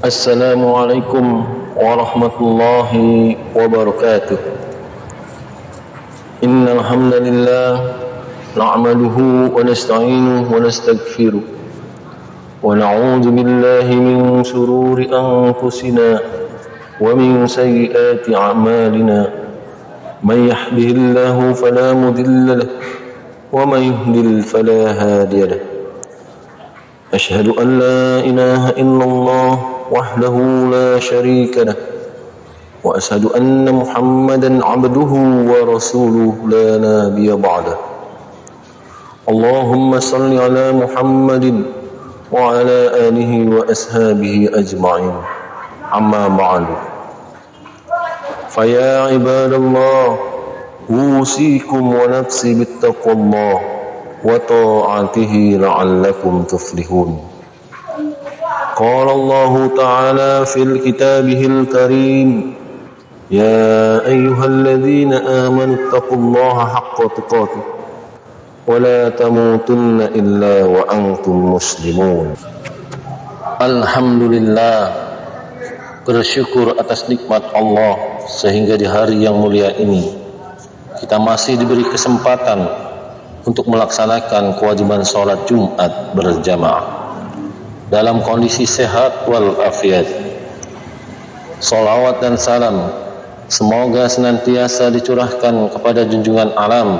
Assalamualaikum warahmatullahi wabarakatuh. Innal hamdalillah na'maduhu wa nasta'inuhu wa nastaghfiruh wa na'udzu billahi min shururi anfusina wa min sayyiati a'malina. May yahdihillahu fala mudilla lahu wa may yudlil fala hadiya lahu. Asyhadu an la ilaha illallah wahdahu la syarika lah wa asyhadu anna Muhammadan abduhu wa rasuluhu la nabiyya ba'dah. Allahumma salli ala Muhammadin wa ala alihi wa ashabihi ajma'in. Amma ba'du. Faya ibadallah, usikum wa nafsi bittaqwallah wa ta'atihi la'allakum tuflihun. Qala Allah Ta'ala fil kitabihil karim, ya ayyuhalladzina amanu taqullaha haqqa tuqatih wa la tamutunna illa wa antum muslimun. Alhamdulillah, bersyukur atas nikmat Allah sehingga di hari yang mulia ini kita masih diberi kesempatan untuk melaksanakan kewajiban sholat Jumat berjamaah dalam kondisi sehat walafiat. Salawat dan salam semoga senantiasa dicurahkan kepada junjungan alam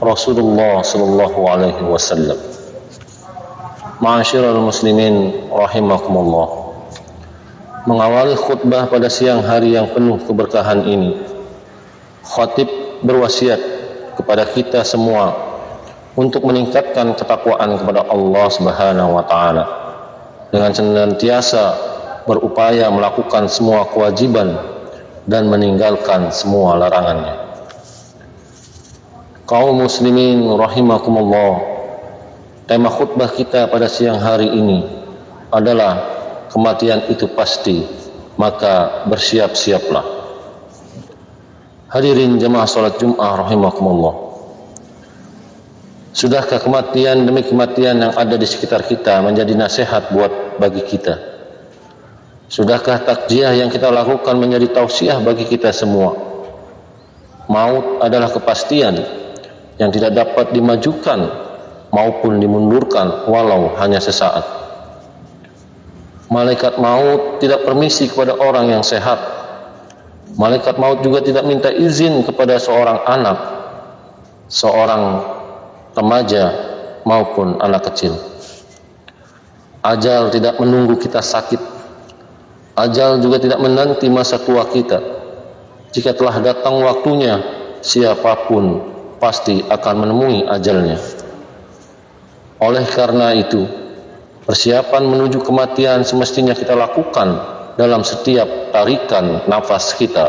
Rasulullah sallallahu alaihi wasallam. Ma'asyiral muslimin rahimakumullah. Mengawali khutbah pada siang hari yang penuh keberkahan ini, khatib berwasiat kepada kita semua untuk meningkatkan ketakwaan kepada Allah Subhanahu wa taala dengan senantiasa berupaya melakukan semua kewajiban dan meninggalkan semua larangannya. Kaum muslimin rahimakumullah, tema khutbah kita pada siang hari ini adalah kematian itu pasti, maka bersiap-siaplah. Hadirin jemaah salat Jumat rahimakumullah. Sudahkah kematian demi kematian yang ada di sekitar kita menjadi nasihat bagi kita? Sudahkah takziah yang kita lakukan menjadi tausiah bagi kita semua? Maut adalah kepastian yang tidak dapat dimajukan maupun dimundurkan walau hanya sesaat. Malaikat maut tidak permisi kepada orang yang sehat. Malaikat maut juga tidak minta izin kepada seorang anak, seorang remaja maupun anak kecil. Ajal tidak menunggu kita sakit. Ajal juga tidak menanti masa tua kita. Jika telah datang waktunya, siapapun pasti akan menemui ajalnya. Oleh karena itu, persiapan menuju kematian semestinya kita lakukan dalam setiap tarikan nafas kita.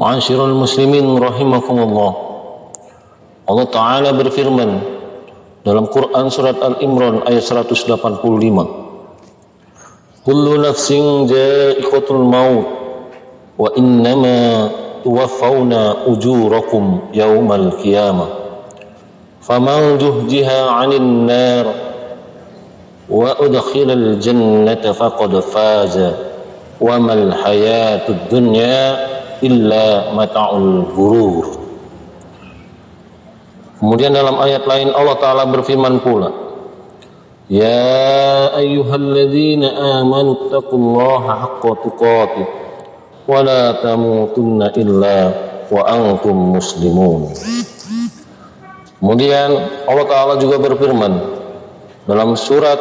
Ma'asyiral muslimin rahimakumullah. Allah Ta'ala berfirman dalam Quran surat Al-Imran ayat 185, kullu nafsin ja'iqatul maut wa innama tuwaffawna ujurakum yawmal qiyamah faman zuhziha 'anil nar wa udkhilal jannata faqad faza wa mal hayatud dunya illa mata'ul ghurur. Kemudian dalam ayat lain Allah Ta'ala berfirman pula, ya ayyuhalladzina amanu taqullaha haqqa tuqatih wa la tamutunna illa wa antum muslimun. Kemudian Allah Ta'ala juga berfirman dalam surat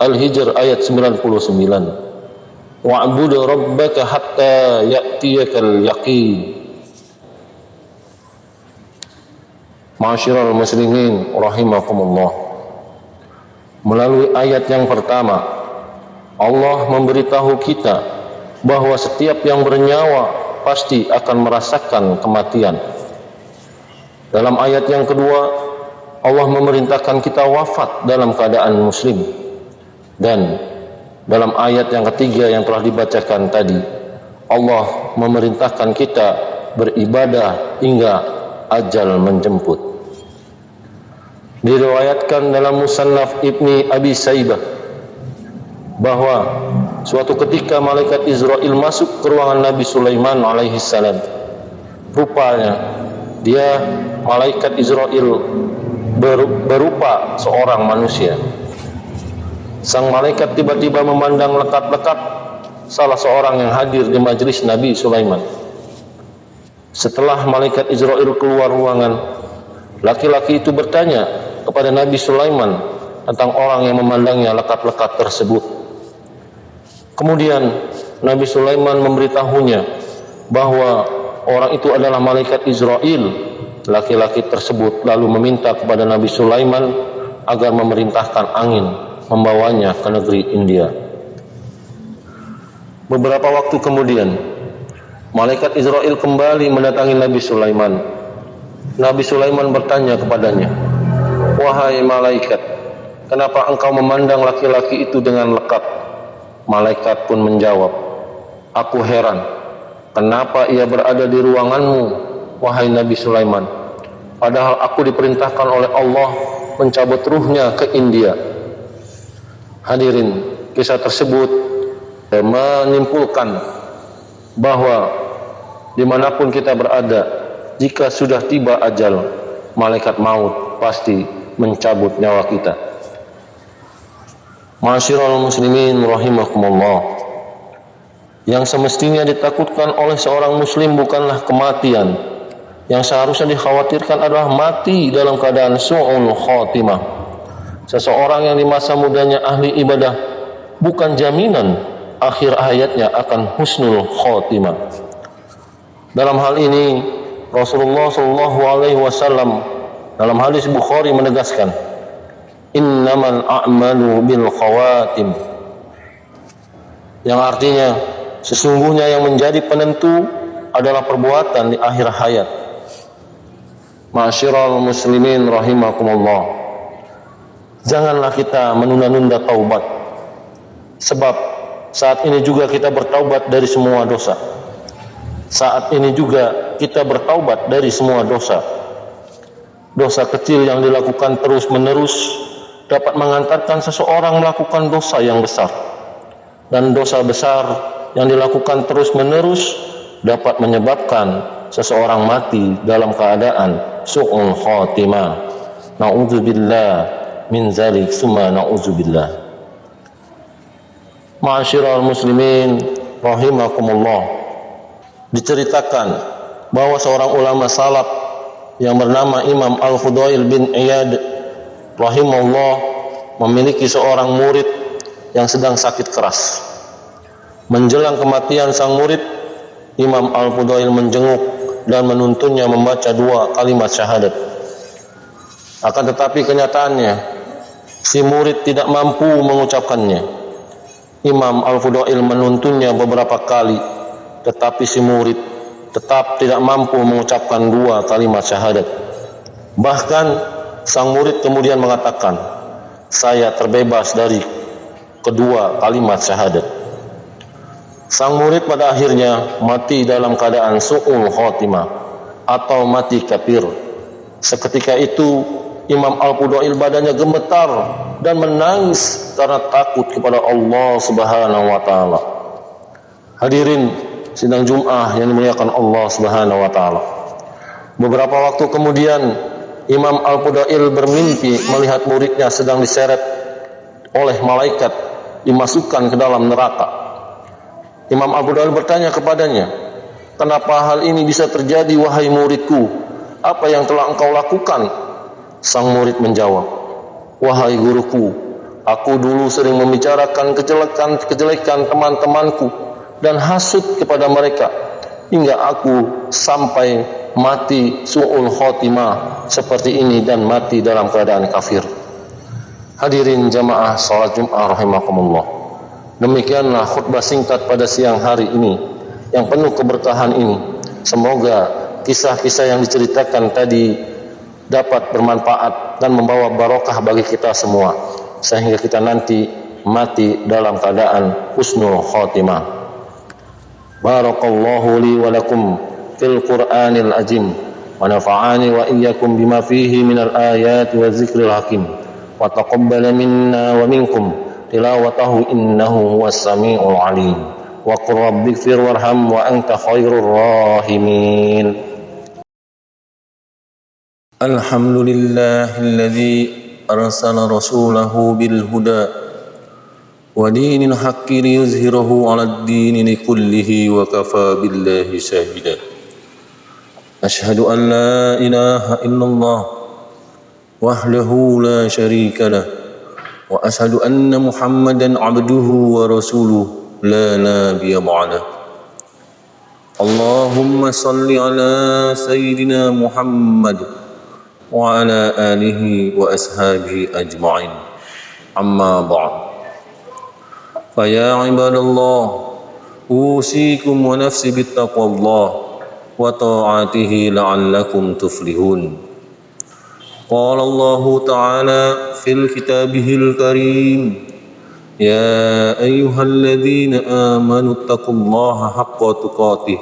Al-Hijr ayat 99, wa'bud rabbaka hatta ya'tiyakal yaqin. Ma'asyiral muslimin rahimakumullah. Melalui ayat yang pertama, Allah memberitahu kita bahwa setiap yang bernyawa pasti akan merasakan kematian. Dalam ayat yang kedua, Allah memerintahkan kita wafat dalam keadaan muslim. Dan dalam ayat yang ketiga yang telah dibacakan tadi, Allah memerintahkan kita beribadah hingga ajal menjemput. Diriwayatkan dalam Musannaf Ibni Abi Saibah bahwa suatu ketika malaikat Israel masuk ke ruangan Nabi Sulaiman alaihi salam. Rupanya dia malaikat Israel berupa seorang manusia. Sang malaikat tiba-tiba memandang lekat-lekat salah seorang yang hadir di majelis Nabi Sulaiman. Setelah malaikat Israel keluar ruangan, laki-laki itu bertanya kepada Nabi Sulaiman tentang orang yang memandangnya lekat-lekat tersebut. Kemudian Nabi Sulaiman memberitahunya bahwa orang itu adalah malaikat Israel. Laki-laki tersebut lalu meminta kepada Nabi Sulaiman agar memerintahkan angin membawanya ke negeri India. Beberapa waktu kemudian, malaikat Israel kembali mendatangi Nabi Sulaiman. Nabi Sulaiman bertanya kepadanya, "Wahai malaikat, kenapa engkau memandang laki-laki itu dengan lekat?" Malaikat pun menjawab, "Aku heran, kenapa ia berada di ruanganmu, wahai Nabi Sulaiman, padahal aku diperintahkan oleh Allah mencabut ruhnya ke India." Hadirin, kisah tersebut menyimpulkan bahwa dimanapun kita berada, jika sudah tiba ajal, malaikat maut pasti mencabut nyawa kita. Ma'asyiral muslimin rahimakumullah, yang semestinya ditakutkan oleh seorang muslim bukanlah kematian. Yang seharusnya dikhawatirkan adalah mati dalam keadaan su'ul khatimah. Seseorang yang di masa mudanya ahli ibadah bukan jaminan akhir hayatnya akan husnul khatimah. Dalam hal ini Rasulullah SAW dalam hadis Bukhari menegaskan, innamal a'malu bil khawatim, yang artinya sesungguhnya yang menjadi penentu adalah perbuatan di akhir hayat. Ma'asyiral muslimin rahimakumullah, janganlah kita menunda-nunda taubat, sebab saat ini juga kita bertaubat dari semua dosa. Saat ini juga kita bertaubat dari semua dosa. Dosa kecil yang dilakukan terus-menerus dapat mengantarkan seseorang melakukan dosa yang besar. Dan dosa besar yang dilakukan terus-menerus dapat menyebabkan seseorang mati dalam keadaan su'ul khatimah. Na'udzubillah min zalik summa na'udzubillah. Ma'asyiral muslimin rahimakumullah, diceritakan bahwa seorang ulama salaf yang bernama Imam Al-Fudail bin Iyad rahimahullah memiliki seorang murid yang sedang sakit keras. Menjelang kematian sang murid, Imam Al-Fudail menjenguk dan menuntunnya membaca 2 kalimat syahadat. Akan tetapi kenyataannya, si murid tidak mampu mengucapkannya. Imam Al-Fudail menuntunnya beberapa kali, tetapi si murid tetap tidak mampu mengucapkan 2 kalimat syahadat. Bahkan sang murid kemudian mengatakan, "Saya terbebas dari kedua kalimat syahadat." Sang murid pada akhirnya mati dalam keadaan su'ul khatimah atau mati kafir. Seketika itu Imam Al-Fudail badannya gemetar dan menangis karena takut kepada Allah Subhanahu wa taala. Hadirin sidang Jum'ah yang dimuliakan Allah Subhanahu wa taala. Beberapa waktu kemudian Imam Al-Fudail bermimpi melihat muridnya sedang diseret oleh malaikat dimasukkan ke dalam neraka. Imam Al-Fudail bertanya kepadanya, "Kenapa hal ini bisa terjadi wahai muridku? Apa yang telah engkau lakukan?" Sang murid menjawab, "Wahai guruku, aku dulu sering membicarakan kejelekan teman-temanku dan hasut kepada mereka hingga aku sampai mati su'ul khotimah seperti ini dan mati dalam keadaan kafir." Hadirin jamaah salat Jumat rahimakumullah, demikianlah khutbah singkat pada siang hari ini yang penuh keberkahan ini. Semoga kisah-kisah yang diceritakan tadi dapat bermanfaat dan membawa barokah bagi kita semua, sehingga kita nanti mati dalam keadaan husnul khotimah. Barakallahu li wa lakum fil Qur'anil azim wa nafa'ani wa iyyakum bima fihi minal ayati wa zikril hakim wa taqabbala minna wa minkum tilawatahu innahu huwas samiul alim. Wa qur rabbighfir warham wa anta khairur rahimin. Alhamdulillahilladzi arsala rasulahu bil huda wa dinil haqqi liyuzhirahu 'alad dini kullihi wa kafa billahi shahida. Asyhadu an la ilaha illallah wahdahu la syarika lah wa asyhadu anna Muhammadan 'abduhu wa rasuluhu la nabiyya ba'dah. Allahumma salli ala sayyidina Muhammad wa ala alihi wa ashabihi ajma'in. Amma ba'd. Fa ya ibadallah, usikum wa nafsi bittaqwallah wa ta'atihi la'allakum tuflihun. Qala Allah ta'ala fil kitabihil karim, ya ayyuhalladzina amanu taqullaha haqqa tuqatih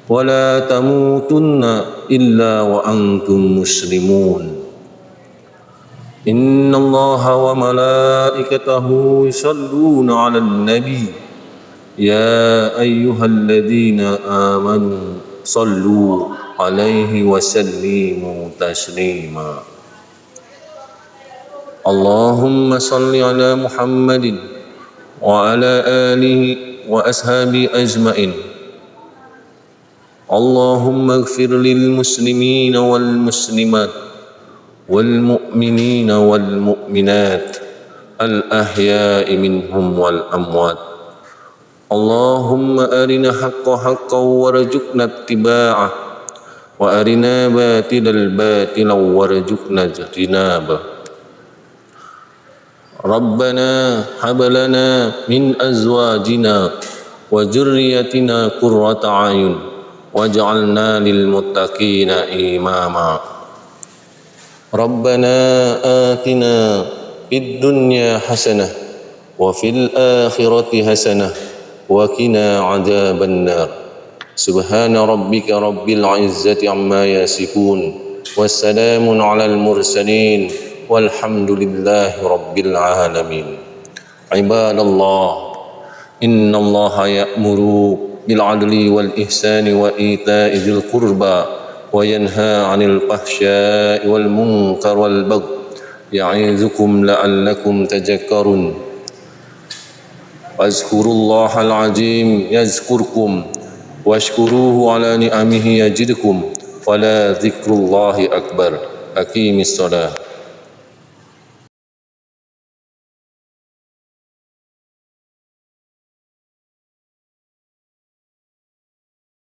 wa la tamutunna illa wa antum muslimun. Innallaha wa malaikatahu yusalluna 'alan nabi, ya ayyuhalladzina amanu sallu 'alaihi wa sallimu taslima. Allahumma salli ala Muhammadin wa ala alihi wa ashabi ajmain. Allahumma ighfir lil muslimina wal muslimat wal mu'minina wal mu'minat al ahya'i minhum wal amwat. Allahumma arina haqqa haqqan warzuqna ittiba'ah wa arina batilal batilan warzuqna ijtinabah. Rabbana hab lana min azwajina wa dzurriyyatina qurrata a'yun waj'alna lil muttaqina imama. Rabbana atina fid dunya hasanah wa fil akhirati hasanah wa qina adzabannar. Subhana rabbika rabbil izzati amma yasifun wassalamun alal mursalin walhamdulillahi rabbil alamin. Ibadallah, innallaha ya'muru bil adli wal ihsani wa ita'i dzil qurba wa yanha 'anil fahsya'i wal munkar wal baghi ya'izukum la'allakum tadhakkarun. Wazkurullahal azim yazkurkum washkuruhu ala ni'amihi yazidkum wala dzikrullahi akbar. Aqimis shalah.